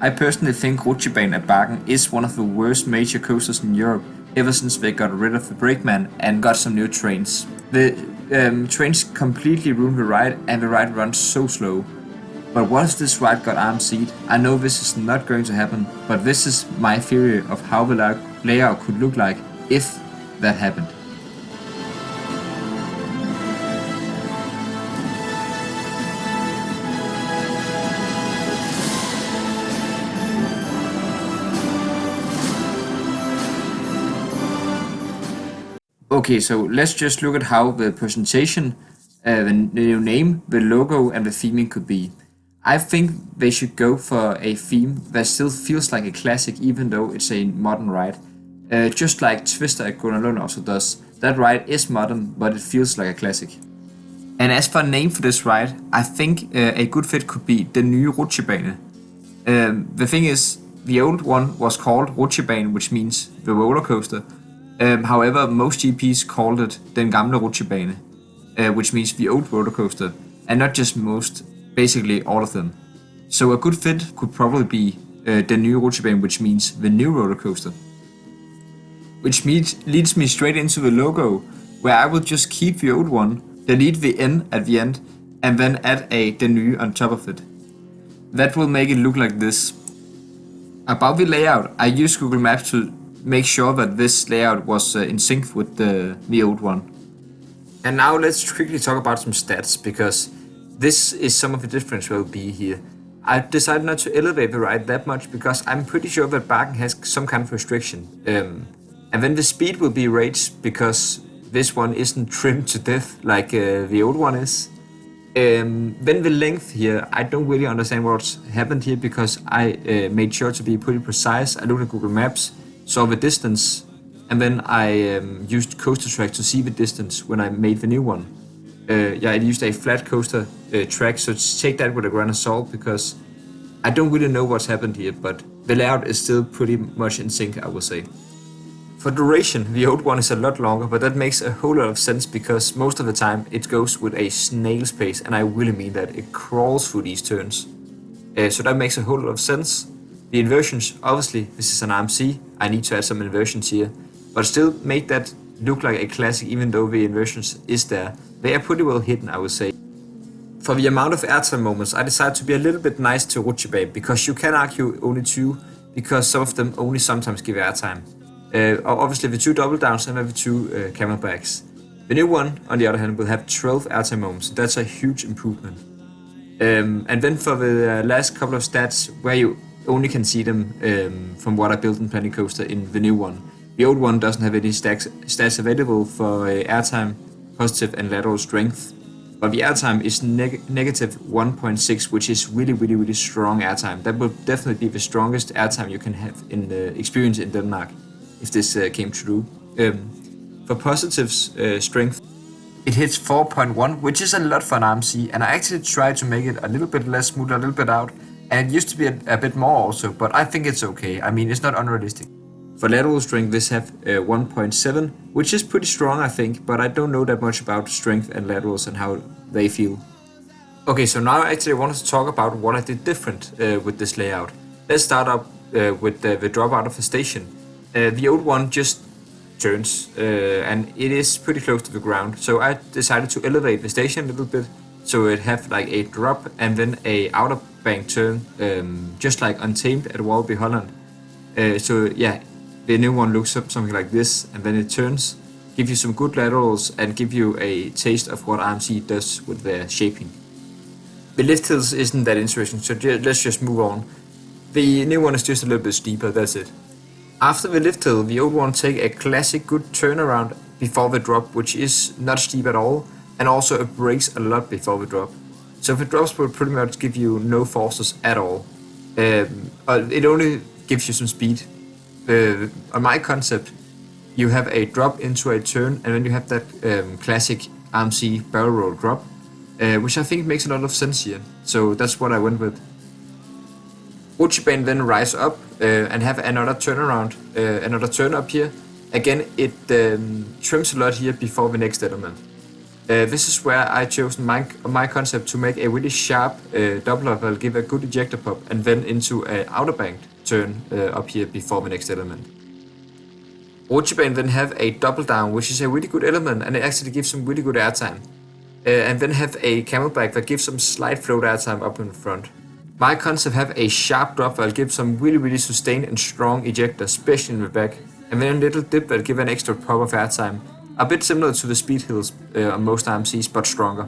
I personally think Rutschebanen at Bakken is one of the worst major coasters in Europe ever since they got rid of the brakeman and got some new trains. The trains completely ruined the ride and the ride runs so slow. But what if this ride got RMC'd? I know this is not going to happen, but this is my theory of how the layout could look like if that happened. Okay, so let's just look at how the presentation, the new name, the logo, and the theming could be. I think they should go for a theme that still feels like a classic even though it's a modern ride. Just like Twister at Gunnar also does. That ride is modern, but it feels like a classic. And as for a name for this ride, I think a good fit could be the nye Rutschebane. The thing is, the old one was called Rutschebanen, which means the roller coaster. However, most GPs called it den gamle Rutschebane, which means the old roller coaster, and not just most, basically all of them. So a good fit could probably be den nye Rutschebane, which means the new roller coaster. Which leads me straight into the logo, where I will just keep the old one, delete the N at the end, and then add a den nye on top of it. That will make it look like this. About the layout, I used Google Maps to make sure that this layout was in sync with the old one. And now let's quickly talk about some stats, because this is some of the difference will be here. I decided not to elevate the ride that much because I'm pretty sure that Bakken has some kind of restriction. And then the speed will be raised because this one isn't trimmed to death like the old one is. Then the length here, I don't really understand what's happened here because I made sure to be pretty precise. I looked at Google Maps, saw the distance, and then I used coaster track to see the distance when I made the new one. I used a flat coaster track, so take that with a grain of salt because I don't really know what's happened here, but the layout is still pretty much in sync, I would say. For duration, the old one is a lot longer, but that makes a whole lot of sense because most of the time it goes with a snail's pace, and I really mean that. It crawls through these turns. So that makes a whole lot of sense. The inversions, obviously, this is an RMC, I need to add some inversions here, but still make that look like a classic even though the inversions is there. They are pretty well hidden, I would say. For the amount of airtime moments, I decided to be a little bit nice to Rutschebanen because you can argue only 2, because some of them only sometimes give airtime. Obviously the 2 double downs and the 2 camelbacks. The new one, on the other hand, will have 12 airtime moments. That's a huge improvement. And then for the last couple of stats, where you only can see them from what I built in Planet Coaster in the new one. The old one doesn't have any stats available for airtime, positive and lateral strength. But the airtime is negative 1.6, which is really strong airtime. That will definitely be the strongest airtime you can have in the experience in Denmark, if this came true. For positives strength, it hits 4.1, which is a lot for an RMC, and I actually tried to make it a little bit less smooth, a little bit out, and it used to be a bit more also, but I think it's okay. I mean, it's not unrealistic. For lateral strength, this have 1.7, which is pretty strong, I think, but I don't know that much about strength and laterals and how they feel. Okay, so now I actually wanted to talk about what I did different with this layout. Let's start up with the drop out of the station. The old one just turns, and it is pretty close to the ground, so I decided to elevate the station a little bit, so it have like a drop and then a outer bank turn, just like Untamed at Walby Holland. So yeah, the new one looks something like this, and then it turns, give you some good laterals, and give you a taste of what RMC does with their shaping. The lift hills isn't that interesting, so let's just move on. The new one is just a little bit steeper, that's it. After the lift hill, the old one take a classic good turnaround before the drop, which is not steep at all, and also it brakes a lot before the drop. So the drops will pretty much give you no forces at all. It only gives you some speed. On my concept, you have a drop into a turn, and then you have that classic RMC barrel roll drop, which I think makes a lot of sense here. So that's what I went with. Rutschebanen then rise up and have another turnaround, another turn up here. Again, it trims a lot here before the next element. This is where I chose my concept to make a really sharp double up that will give a good ejector pop and then into an outer banked turn up here before the next element. Rutschebanen then have a double down, which is a really good element and it actually gives some really good airtime. And then have a camelback that gives some slight float airtime up in front. My concept have a sharp drop that will give some really sustained and strong ejector, especially in the back, and then a little dip that will give an extra pop of airtime, a bit similar to the speed hills on most RMCs, but stronger.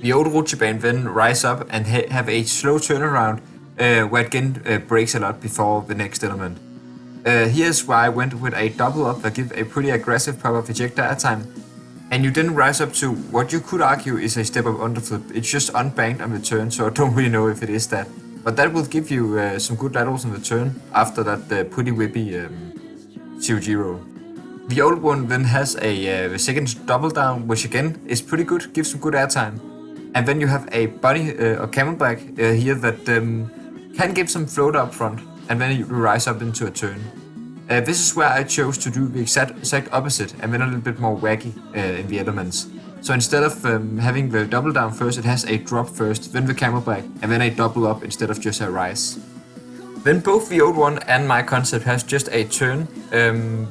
The old Rutschebanen then rise up and have a slow turnaround where it again breaks a lot before the next element. Here's why I went with a double up that gives a pretty aggressive pop of ejector airtime, and you didn't rise up to what you could argue is a step up underflip. It's just unbanked on the turn, so I don't really know if it is that. But that will give you some good laterals on the turn after that pretty whippy 0-0. The old one then has a second double down, which again is pretty good, gives some good airtime. And then you have a bunny or camelback here that can give some float up front, and then you rise up into a turn. This is where I chose to do the exact opposite and then a little bit more wacky in the elements. So instead of having the double down first, it has a drop first, then the camelback, and then a double up instead of just a rise. Then both the old one and my concept has just a turn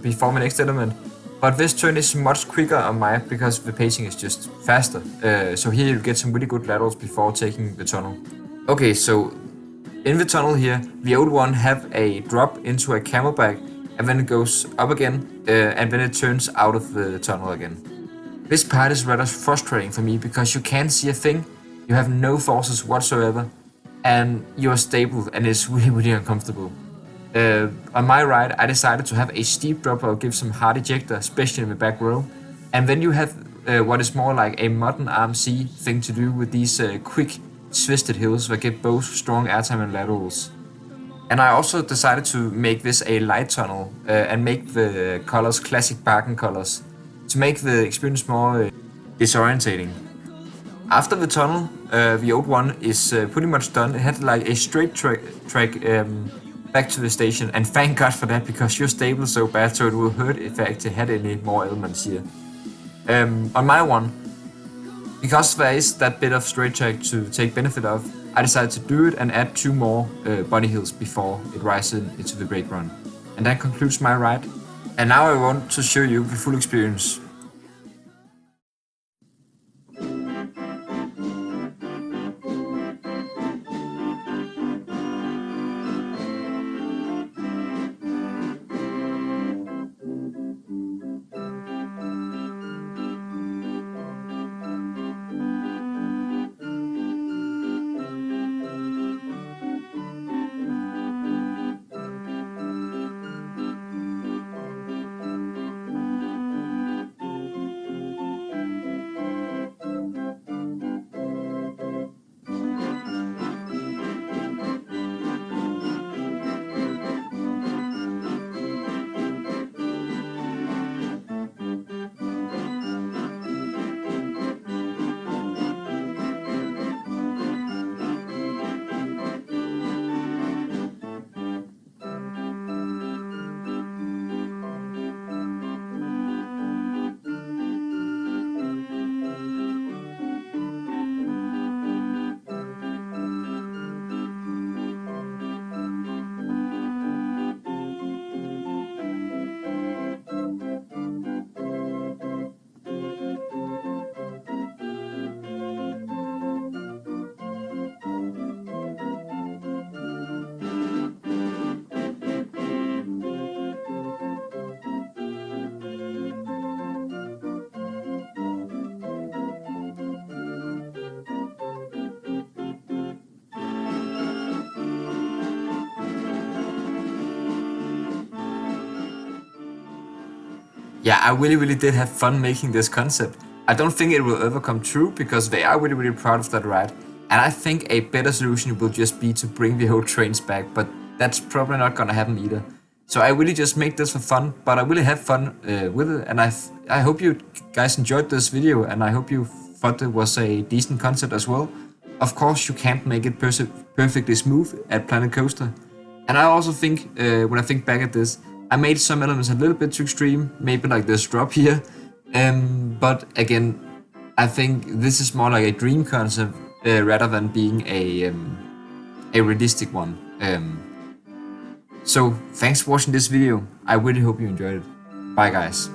before the next element, but this turn is much quicker on my because the pacing is just faster. So here you get some really good laterals before taking the tunnel. Okay, so in the tunnel here, the old one have a drop into a camelback, and then it goes up again, and then it turns out of the tunnel again. This part is rather frustrating for me because you can't see a thing, you have no forces whatsoever, and you're stable, and it's really uncomfortable. On my ride, I decided to have a steep drop that will give some hard ejector, especially in the back row, and then you have what is more like a modern RMC thing to do with these quick twisted hills that give both strong airtime and laterals. And I also decided to make this a light tunnel and make the colors classic Bakken colors to make the experience more disorientating. After the tunnel, the old one is pretty much done. It had like a straight track back to the station, and thank God for that because you're stable so bad, so it will hurt if I actually had any more elements here. On my one, because there is that bit of straight track to take benefit of, I decided to do it and add 2 more bunny hills before it rises into the brake run. And that concludes my ride. And now I want to show you the full experience. Yeah, I really did have fun making this concept. I don't think it will ever come true because they are really proud of that ride. And I think a better solution will just be to bring the whole trains back, but that's probably not gonna happen either. So I really just make this for fun, but I really have fun with it, and I hope you guys enjoyed this video, and I hope you thought it was a decent concept as well. Of course, you can't make it perfectly smooth at Planet Coaster. And I also think, when I think back at this, I made some elements a little bit too extreme, maybe like this drop here. But again, I think this is more like a dream concept rather than being a realistic one. So thanks for watching this video. I really hope you enjoyed it. Bye guys.